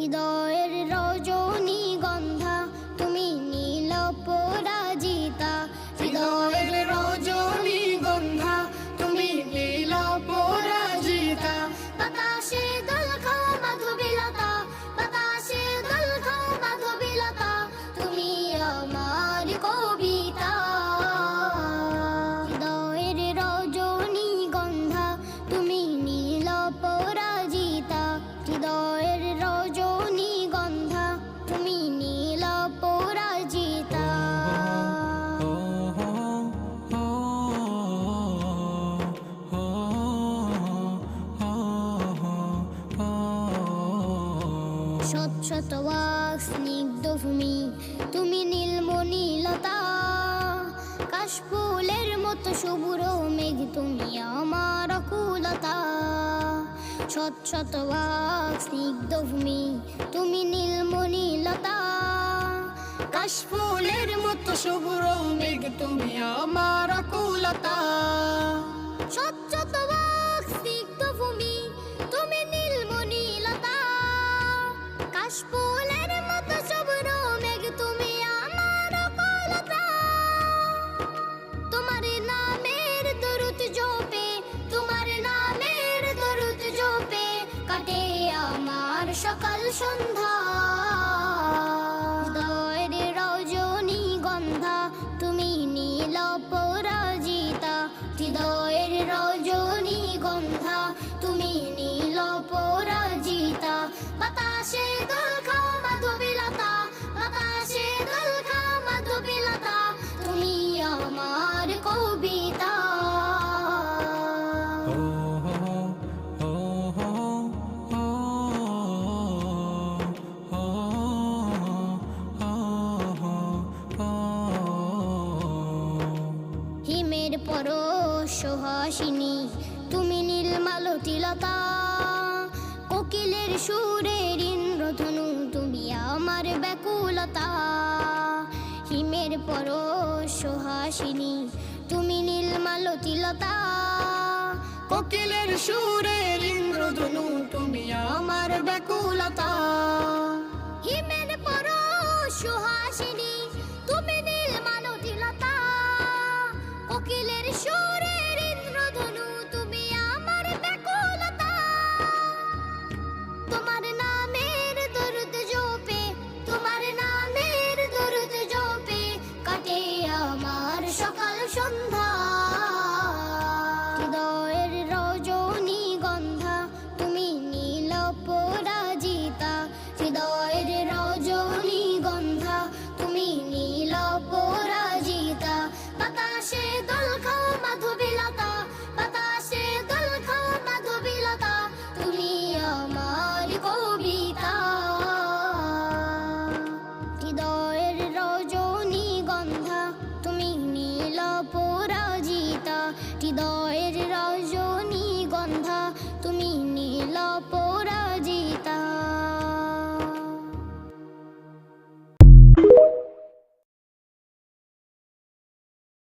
হৃদয়ের রজনীগন্ধা তুমি নীল পরাজিতা, হৃদয়ের রজনীগন্ধা তুমি নীল পরাজিতা। বাতাসে দোল খাওয়া মাধবীলতা, বাতাসে দোল খাওয়া মাধবীলতা, তুমি আমার কবিতা। হৃদয়ের রজনীগন্ধা তুমি নীল পরাজিতা, হৃদয়ের রজনীগন্ধা তুমি নীল পরাজিতা। শতশতবাক স্নিগ্ধ ভূমি তুমি নীলমণিলতা, কাশফুলের মতো শুভ্র মেঘ তুমি আমার অকুলতা। শতশতবাক স্নিগ্ধ ভূমি তুমি নীলমণিলতা, কাশফুলের মতো শুভ্র মেঘ তুমি আমার অকুলতা। শতশতবাক স্নিগ্ধ ভূমি তুমি নীলমণিলতা, কাশফুলের মতো শুভ্র মেঘ তুমি আমার অকুলতা। তোমার নামের দরুদ জপে, তোমার নামের দরুদ জপে কাটে আমার সকাল সন্ধ্যা। হৃদয়ের রজনীগন্ধা তুমি নীল পরাজিতা, হৃদয়ের রজনীগন্ধা তুমি নীল পরাজিতা। বাতাসে দোল খাওয়া মাধবীলতা, বাতাসে দোল খাওয়া মাধবীলতা, তুমি আমার কবিতা। হিমের পরশ সুহাসিনী তুমি নীলমালতিলতা, কোকিলের সুরের ইন্দ্রধনু তুমি আমার ব্যাকুলতা। হিমের পরশ সুহাসিনী তুমি নীলমালতিলতা, কোকিলের সুরের ইন্দ্রধনু তুমি আমার ব্যাকুলতা।